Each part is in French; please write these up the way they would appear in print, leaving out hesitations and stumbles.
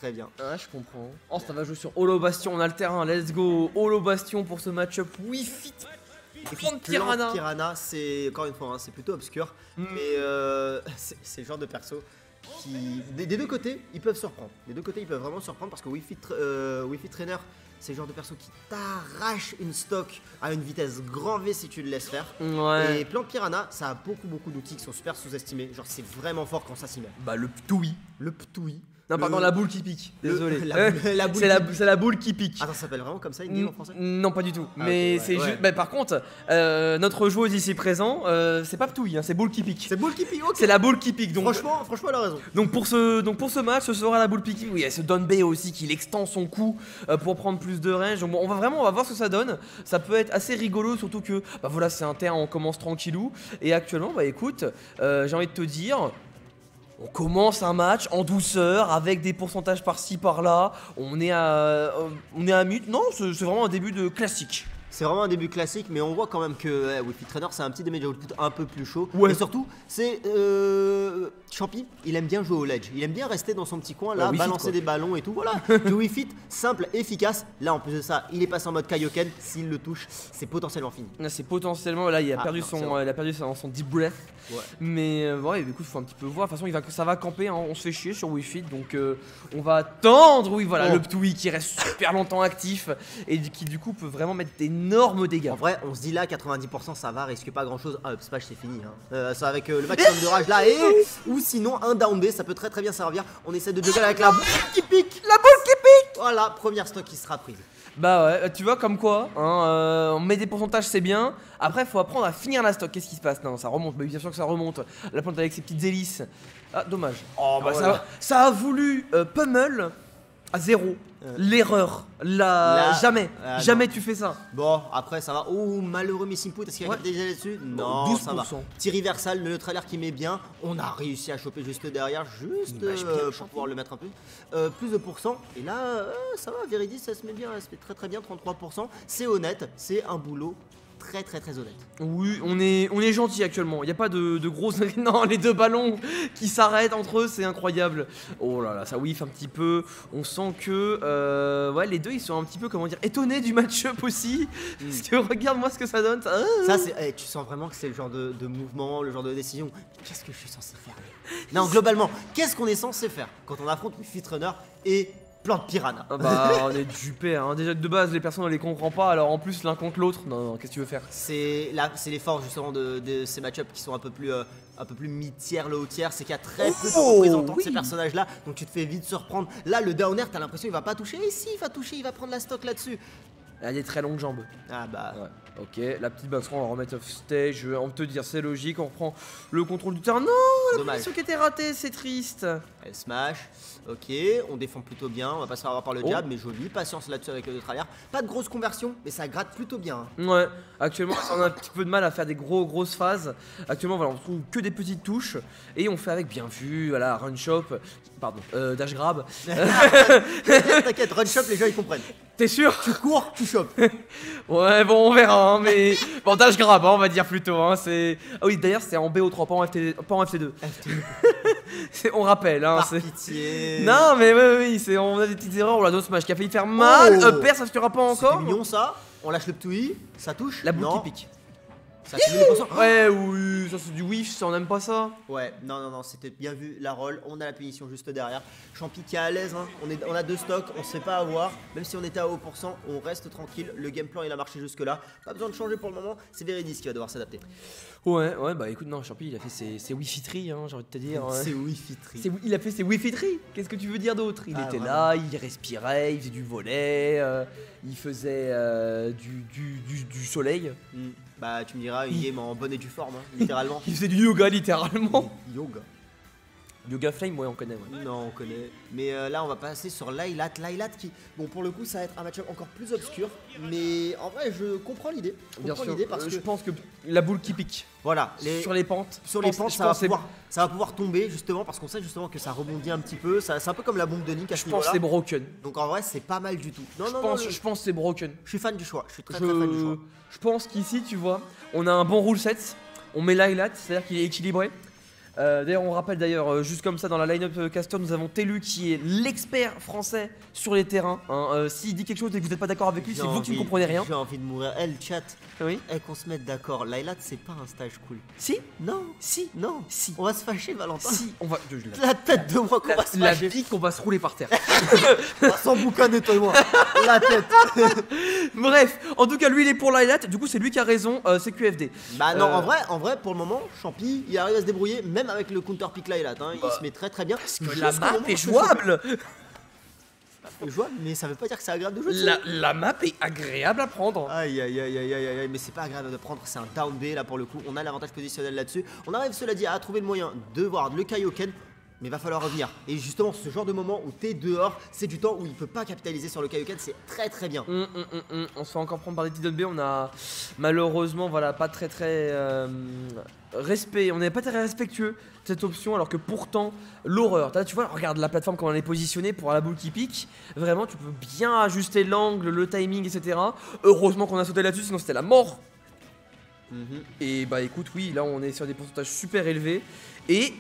très bien. Ah, je comprends. Oh, ça va jouer sur Holo Bastion, on a le terrain, let's go. Holo Bastion pour ce match-up. Wii Fit. Et puis, Plan Piranha. Piranha, c'est encore une fois, hein, c'est plutôt obscur. Mais c'est le genre de perso qui. Des deux côtés, ils peuvent surprendre. Des deux côtés, ils peuvent vraiment surprendre parce que Wii Fit Trainer, c'est le genre de perso qui t'arrache une stock à une vitesse grand V si tu le laisses faire. Ouais. Et Plan Piranha, ça a beaucoup d'outils qui sont super sous-estimés. Genre, c'est vraiment fort quand ça s'y met. Bah, le Ptoui. Le Ptoui. Non, pardon, la boule qui pique. Désolé. La boule C'est la boule qui pique. Attends, ça s'appelle vraiment comme ça une game en français? Non, pas du tout. Ah, Mais ok, c'est ouais. juste. Bah, par contre, notre joueuse ici présent, c'est pas Ptoui, hein, c'est boule qui pique. C'est boule qui pique, ok. C'est la boule qui pique. Donc, Franchement, elle a raison. donc pour ce match, ce sera la boule pique. Oui, il y a ce Don B aussi qui extend son coup pour prendre plus de range. Donc bon, on va voir ce que ça donne. Ça peut être assez rigolo, surtout que bah voilà, c'est un terrain, on commence tranquillou. Et actuellement, bah écoute, j'ai envie de te dire. On commence un match en douceur avec des pourcentages par-ci par-là. On est à mute. Non, c'est vraiment un début de classique. C'est vraiment un début classique, mais on voit quand même que Wii Fit Trainer, c'est un petit damage output un peu plus chaud. Ouais. Et surtout, c'est Champi, il aime bien jouer au ledge. Il aime bien rester dans son petit coin là, Wii Fit, balancer quoi. des ballons et tout. Voilà, du Wii Fit, simple, efficace. Là, en plus de ça, il est passé en mode Kaioken. S'il le touche, c'est potentiellement fini. Là, c'est potentiellement. Là, il a perdu non, c'est bon. il a perdu son deep breath. Ouais. Mais ouais, écoute, faut un petit peu voir. De toute façon, ça va camper. Hein. On se fait chier sur Wii Fit. Donc, on va attendre. Oui, voilà, Oh. le Ptoui qui reste super longtemps actif. Et qui, du coup, peut vraiment mettre d'énormes dégâts. En vrai, on se dit là, 90%, ça va, risque pas grand chose. Ah, up smash, c'est fini. Hein. Ça avec le maximum de rage là. Ou sinon, un down B, ça peut très bien servir. On essaie de jugger avec la boule qui pique. La boule qui pique. Voilà, première stock qui sera prise. Bah ouais, tu vois, comme quoi, hein, on met des pourcentages, c'est bien. Après, faut apprendre à finir la stock. Qu'est-ce qui se passe? Non, ça remonte. Bah, bien sûr que ça remonte. La plante avec ses petites hélices. Ah, dommage. Oh, bah voilà. ça a voulu pummel à 0. L'erreur. Là, Jamais non. tu fais ça. Bon, après ça va. Oh, malheureux Missing Put, est-ce qu'il y a Ouais. déjà là-dessus? Non, 12%. ça va. Petit reversal, le neutralaire qui met bien. On a réussi à choper juste derrière, Image bien, pour champion. pouvoir le mettre un peu. Plus de pourcents. Et là, ça va, Veridis, ça se met bien, ça se met très bien, 33%. C'est honnête, c'est un boulot très honnête. Oui, on est gentil actuellement. Il n'y a pas de gros. Non, les deux ballons qui s'arrêtent entre eux, c'est incroyable. Oh là là, ça whiff un petit peu. On sent que ouais, les deux ils sont un petit peu, comment dire, étonnés du match-up aussi. Parce que regarde-moi ce que ça donne. Ça, c'est, tu sens vraiment que c'est le genre de mouvement, le genre de décision. Qu'est-ce que je suis censé faire? Non, globalement, qu'est-ce qu'on est censé faire quand on affronte Fit Runner et Plante Piranha? Ah bah, on est dupé, hein. Déjà que de base les personnes on les comprend pas, alors en plus l'un contre l'autre, non, qu'est-ce que tu veux faire? C'est les forces justement de ces match-ups qui sont un peu plus mi-tiers, low tiers, c'est qu'il y a très peu de représentants de ces personnages là, donc tu te fais vite surprendre. Là le down air, t'as l'impression il va pas toucher, et si il va toucher, il va prendre la stock là-dessus. Elle a des très longues jambes. Ah bah Ouais. Ok, la petite basseron, on va remettre off stage. On va te dire, c'est logique, on reprend le contrôle du terrain. Non, la dommage. position qui était ratée, c'est triste. Elle smash, ok, on défend plutôt bien, on va pas se faire avoir par le jab, mais joli, patience là-dessus avec le neutralaire. Pas de grosse conversion, mais ça gratte plutôt bien. Ouais, actuellement, on a un petit peu de mal à faire des grosses phases. Actuellement, voilà, on trouve que des petites touches. Et on fait avec bien vu, voilà, run shop, pardon, dash grab. T'inquiète, run shop, les gens ils comprennent. T'es sûr? Tu cours, tu chopes. Ouais, bon, on verra, hein, mais. Bon, dash grab, hein, on va dire plutôt. Hein, c'est... Ah oui, d'ailleurs, c'est en BO3, pas en FT2. On rappelle, hein. Par c'est... pitié. Non, mais oui, on a des petites erreurs. On a d'autres smash qui a failli faire mal. Oh. Per, ça se tuera pas C'était encore. mignon ça. On lâche le ptoui, ça touche. La boule Non. qui pique. Ça finit les poissons. Ouais, oui, ça c'est du whiff, ça on aime pas ça. Ouais, non, c'était bien vu la roll. On a la punition juste derrière. Champi qui est à l'aise, hein. On a deux stocks, on se fait pas avoir. Même si on était à haut pourcent, on reste tranquille. Le game plan il a marché jusque là. Pas besoin de changer pour le moment. C'est Veridis qui va devoir s'adapter. Ouais, bah écoute, non, Champi il a fait ses Wi-Fi hein, j'ai envie de te dire. Ouais. C'est Wi-Fi tri. Il a fait ses Wi-Fi. Qu'est-ce que tu veux dire d'autre? Il était là, il respirait, il faisait du volet, il faisait du soleil. Bah tu me diras, une game en bonne et due forme, hein, littéralement. Il faisait du yoga littéralement. Yoga. Yoga Flame, ouais, on connaît. Ouais. Non, on connaît. Mais là, on va passer sur Lylat. Lylat qui, bon, pour le coup, ça va être un match-up encore plus obscur. Mais en vrai, je comprends l'idée. Bien sûr, Parce je que, pense que la boule qui pique. voilà, Sur les pentes. ça va pouvoir tomber justement parce qu'on sait justement que ça rebondit un petit peu. C'est un peu comme la bombe de Link à ce Je pense que niveau-là. c'est broken. Donc en vrai, c'est pas mal du tout. Je pense que c'est broken. Je suis fan du choix. Je suis très fan du choix. Je pense qu'ici, tu vois, on a un bon rule set. On met l'highlight, c'est-à-dire qu'il est équilibré. D'ailleurs, on rappelle juste comme ça dans la line-up caster, nous avons Telu qui est l'expert français sur les terrains. Hein. S'il dit quelque chose et que vous n'êtes pas d'accord avec lui, c'est vous qui ne comprenez rien. J'ai envie de mourir. Le chat. Oui. Qu'on se mette d'accord. Laylat, c'est pas un stage cool. Si. Non. Si. Non. Si. On va se fâcher, Valentin. Si. On va. La tête de moi qu'on va se fâcher. La vie qu'on va se rouler par terre. Sans boucaner, toi et moi. La tête. Bref, en tout cas, lui il est pour Laylat. Du coup, c'est lui qui a raison. C'est QFD. Bah non, en vrai, pour le moment, Champi, il arrive à se débrouiller, même avec le counter pick Laylat. Hein, il se met très bien. Parce que la map est jouable. Jouable, mais ça veut pas dire que c'est agréable de jouer. La map est agréable à prendre. Aïe, mais c'est pas agréable de prendre. C'est un down B là pour le coup. On a l'avantage positionnel là-dessus. On arrive, cela dit, à trouver le moyen de voir le Kaioken. Mais va falloir revenir. Et justement, ce genre de moment où t'es dehors, c'est du temps où il peut pas capitaliser sur le Kaioken, c'est très bien. On se fait encore prendre par des petits B. On a malheureusement, voilà, pas très respect. On n'est pas très respectueux de cette option, alors que pourtant, l'horreur. Tu vois, regarde la plateforme comment elle est positionnée pour la boule qui pique. Vraiment, tu peux bien ajuster l'angle, le timing, etc. Heureusement qu'on a sauté là-dessus, sinon c'était la mort. Et bah écoute, oui, là on est sur des pourcentages super élevés. Et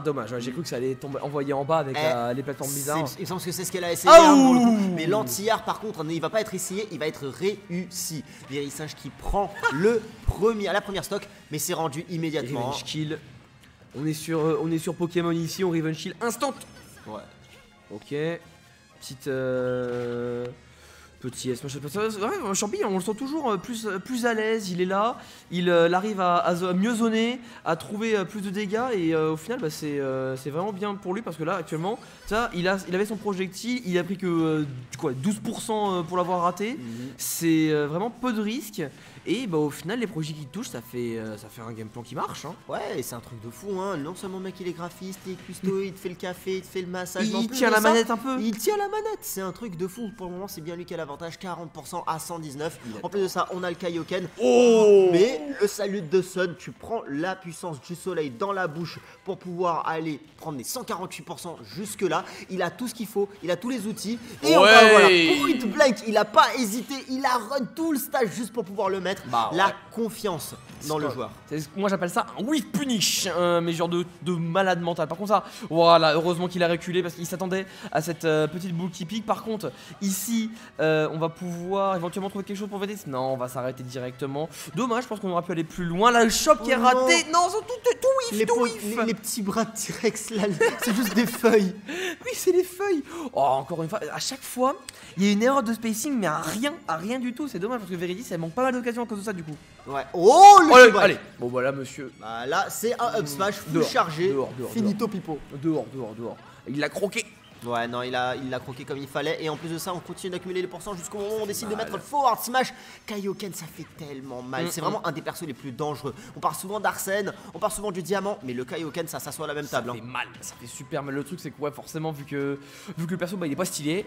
dommage, j'ai cru que ça allait tomber envoyé en bas avec les plateformes bizarres. Il me semble que c'est ce qu'elle a essayé pour le coup. Mais l'anti-art par contre, il va pas être essayé, il va être réussi. Verisinge qui prend la première stock, mais c'est rendu immédiatement. Revenge kill. On est sur Pokémon ici, on revenge kill instant. Ouais. Ok. Petite Petit S. Ouais, Champi, on le sent toujours plus à l'aise, il est là, il arrive à mieux zoner, à trouver plus de dégâts et au final bah, c'est vraiment bien pour lui parce que là actuellement ça, il avait son projectile, il a pris que 12% pour l'avoir raté, c'est vraiment peu de risques et bah, au final les projets qui touchent ça fait un game plan qui marche. Hein. Ouais, et c'est un truc de fou, hein. Non seulement le mec il est graphiste, il est custo, il te fait le café, il te fait le massage, il tient la manette un peu. Il tient la manette, c'est un truc de fou. Pour le moment c'est bien lui qui a l'avantage, 40% à 119. En plus de ça, on a le Kaioken. Mais le salut de Sun, tu prends la puissance du soleil dans la bouche pour pouvoir aller prendre les 148% jusque là. Il a tout ce qu'il faut, il a tous les outils. Et on va voilà, point blank, il a pas hésité, il a run tout le stage juste pour pouvoir le mettre. Bah, la confiance dans le joueur. Moi j'appelle ça un whiff punish, mais genre de malade mental. Par contre ça, voilà, heureusement qu'il a reculé parce qu'il s'attendait à cette petite boule qui pique. Par contre, ici, on va pouvoir éventuellement trouver quelque chose pour VD. Non, on va s'arrêter directement. Dommage, je pense qu'on aurait pu aller plus loin. Là, le shop qui est raté. Non, tout whiff. Les petits bras de T-Rex là, c'est juste des feuilles. Oui, c'est les feuilles. Oh, encore une fois, à chaque fois, il y a une erreur de spacing, mais à rien du tout. C'est dommage parce que Veridis, elle manque pas mal d'occasions à cause de ça du coup. Ouais. Oh, le allez. Bon, voilà, monsieur. Bah là, c'est un up smash full chargé. Finito pipo. Dehors. Il l'a croqué. Ouais, non, il l'a croqué comme il fallait. Et en plus de ça, on continue d'accumuler les pourcents jusqu'au moment où on décide de mettre le forward smash. Kaioken, ça fait tellement mal. C'est vraiment un des persos les plus dangereux. On parle souvent d'Arsène, on parle souvent du diamant, mais le Kaioken, ça s'assoit à la même table. Ça fait mal, ça fait super mal. Le truc, c'est que, ouais, forcément, vu que le perso, bah, il est pas stylé,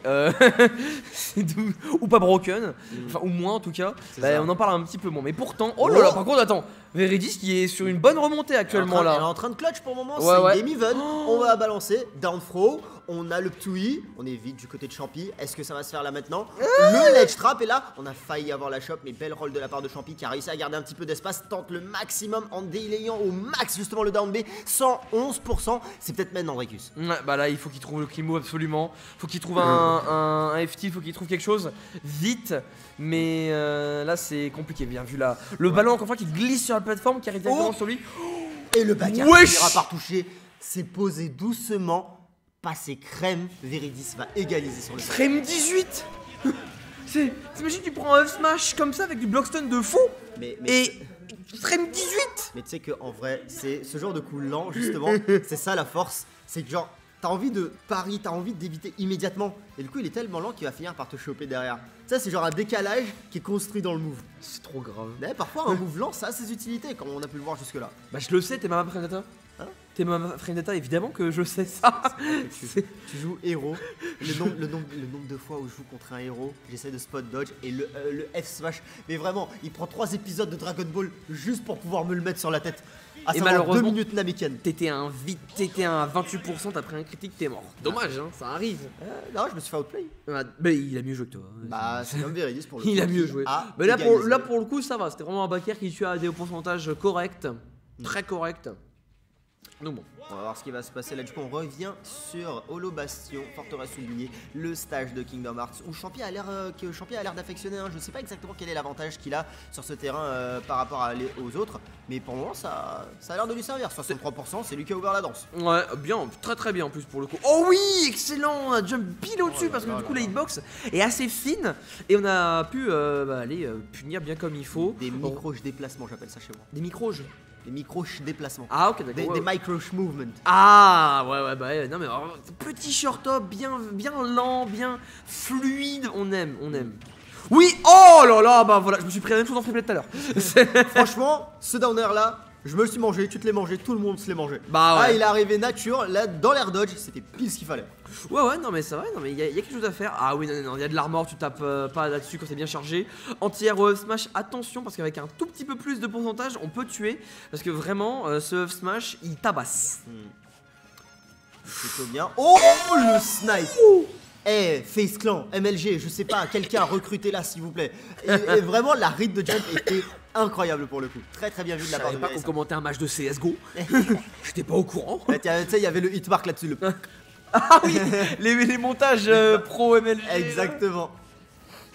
ou pas broken, enfin, ou moins en tout cas, bah, on en parle un petit peu moins. Mais pourtant, oh là là, par contre, attends, Veridis qui est sur une bonne remontée actuellement là. Elle est en train de clutch pour le moment, c'est game even. On va balancer, down throw. On a le Ptooie, on est vite du côté de Champi. Est-ce que ça va se faire là maintenant? Le ledge trap est là. On a failli avoir la shop, mais belle roll de la part de Champi qui a réussi à garder un petit peu d'espace. Tente le maximum en délayant au max justement le down B. 111%. C'est peut-être maintenant Dracus. Ouais, bah là, il faut qu'il trouve le clean move absolument. Faut qu'il trouve un FT, il faut qu'il trouve quelque chose vite. Mais là, c'est compliqué. Bien vu là. Le ballon, encore une fois, qui glisse sur la plateforme, qui arrive directement sur lui. Et le back finira par toucher. C'est posé doucement. Passé crème, Veridis va égaliser sur le crème 18. T'imagines, tu prends un smash comme ça avec du blockstun de fou et crème 18. Mais tu sais que en vrai, c'est ce genre de coup lent justement, c'est ça la force, c'est que genre t'as envie de pari, t'as envie d'éviter immédiatement et du coup il est tellement lent qu'il va finir par te choper derrière. Ça c'est genre un décalage qui est construit dans le move. C'est trop grave. Mais parfois un move lent ça a ses utilités comme on a pu le voir jusque là. Bah je le sais, t'es ma Vendetta. T'es ma Vendetta, évidemment que je sais ça. Tu joues héros. Le nombre de fois où je joue contre un héros, j'essaie de spot dodge et le F smash. Mais vraiment, il prend 3 épisodes de Dragon Ball juste pour pouvoir me le mettre sur la tête. Et malheureusement, 2 minutes Namekian. T'étais à 28%, t'as pris un critique, t'es mort. Dommage, hein, ça arrive. Non, je me suis fait outplay. Mais il a mieux joué que toi. Bah, c'est comme Veridis pour le coup. Il a mieux joué. Mais là pour le coup, ça va. C'était vraiment un backer qui tue à des pourcentages corrects. Très corrects. Donc bon. On va voir ce qui va se passer là. Du coup, on revient sur Holo Bastion, forteresse oubliée, le stage de Kingdom Hearts où Champi a l'air d'affectionner. Hein. Je sais pas exactement quel est l'avantage qu'il a sur ce terrain par rapport aux autres, mais pour le moment, ça a l'air de lui servir. 63%, c'est lui qui a ouvert la danse. Ouais, bien, très bien en plus pour le coup. Oh oui, excellent, un jump pile au-dessus parce que du coup la hitbox est assez fine et on a pu aller punir bien comme il faut. Des micro-jeux déplacements, j'appelle ça chez moi. Des micro-jeux. Des micro-jeux déplacements. Ah ok, d'accord. Des micro-jeux movement. Ah ouais, non mais alors, petit short top, bien lent, bien fluide, on aime. Oui, oh là là, bah voilà, je me suis pris la même chose en free play tout à l'heure. Franchement, ce downer là, je me le suis mangé, tu te l'es mangé, tout le monde se l'est mangé. Bah ouais. Ah, il est arrivé nature, là dans l'air dodge, c'était pile ce qu'il fallait. Ouais, non mais ça va, non mais il y a quelque chose à faire. Ah oui, non, il y a de l'armor, tu tapes pas là-dessus quand c'est bien chargé. Anti-air Up Smash, attention parce qu'avec un tout petit peu plus de pourcentage, on peut tuer. Parce que vraiment, ce Up Smash, il tabasse. Plutôt bien. Oh, le snipe. Eh, Face Clan, MLG, je sais pas, quelqu'un recrutez là s'il vous plaît. Et vraiment, la read de jump était incroyable pour le coup. Très bien vu de la part de Je savais pas qu'on commentait un match de CSGO. J'étais pas au courant. Tu sais, il y avait le hitmark là-dessus. Ah oui, les montages pro MLG. Exactement.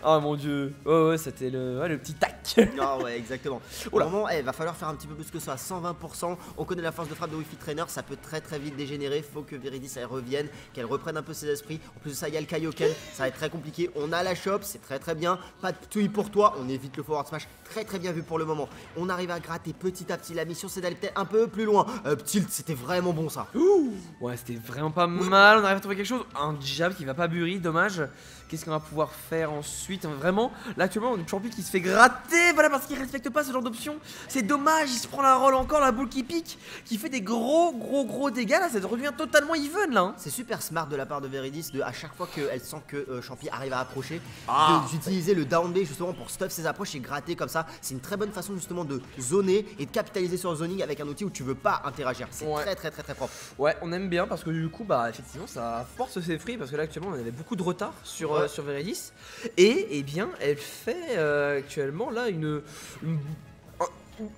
Ah mon dieu. Ouais, c'était le petit tac. Non, ouais, exactement. Au moment, va falloir faire un petit peu plus que ça, 120%. On connaît la force de frappe de Wi-Fi Trainer, ça peut très vite dégénérer. Faut que Viridis elle revienne, qu'elle reprenne un peu ses esprits. En plus de ça, il y a le Kaioken, ça va être très compliqué. On a la shop, c'est très bien. Pas de touille pour toi, on évite le forward smash. Très bien vu pour le moment. On arrive à gratter petit à petit. La mission, c'est d'aller peut-être un peu plus loin. Tilt, c'était vraiment bon ça. Ouais, c'était vraiment pas mal. On arrive à trouver quelque chose. Un jab qui va pas buri, dommage. Qu'est-ce qu'on va pouvoir faire ensuite? Vraiment, là actuellement, on a une champion qui se fait gratter. Voilà, parce qu'il respecte pas ce genre d'option. C'est dommage, il se prend la roll encore, la boule qui pique, qui fait des gros dégâts. Là, ça revient totalement even là. Hein. C'est super smart de la part de Viridis à chaque fois qu'elle sent que Champi arrive à approcher, d'utiliser le down B justement pour stuff ses approches et gratter comme ça. C'est une très bonne façon justement de zoner et de capitaliser sur le zoning avec un outil où tu veux pas interagir. C'est très propre. Ouais, on aime bien parce que du coup, bah effectivement, ça force ses fruits parce que là actuellement, on avait beaucoup de retard sur Viridis et eh bien, elle fait actuellement là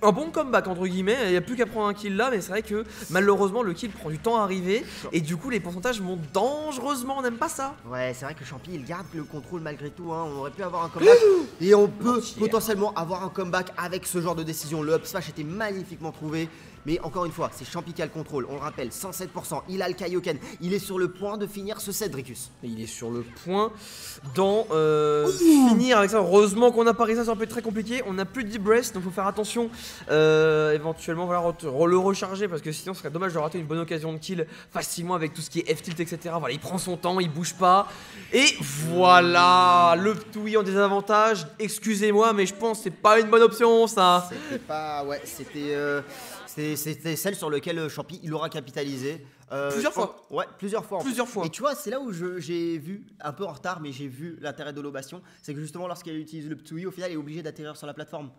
un bon comeback entre guillemets, il n'y a plus qu'à prendre un kill là, mais c'est vrai que malheureusement le kill prend du temps à arriver et du coup les pourcentages montent dangereusement, on n'aime pas ça. Ouais, c'est vrai que Champi il garde le contrôle malgré tout, hein. On aurait pu avoir un comeback et on peut potentiellement avoir un comeback avec ce genre de décision. Le up smash était magnifiquement trouvé. Mais encore une fois, c'est Champi qui a le contrôle, on le rappelle, 107%, il a le Kaioken, il est sur le point de finir ce set, Dricus. Il est sur le point d'en finir avec ça. Heureusement qu'on a pas ça, ça peut être très compliqué. On n'a plus de deep breath, donc faut faire attention. Éventuellement, voilà, le recharger parce que sinon, ce serait dommage de rater une bonne occasion de kill facilement avec tout ce qui est F-tilt, etc. Voilà, il prend son temps, il bouge pas. Et voilà, le Toui en désavantage. Excusez-moi, mais je pense que c'est pas une bonne option ça. C'était pas. Ouais, c'était celle sur laquelle Champi il aura capitalisé. Plusieurs fois. Ouais, plusieurs fois. Plusieurs fois. Et tu vois, c'est là où j'ai vu, un peu en retard, mais j'ai vu l'intérêt de l'Holo Bastion. C'est que justement, lorsqu'elle utilise le Ptui, au final, elle est obligée d'atterrir sur la plateforme.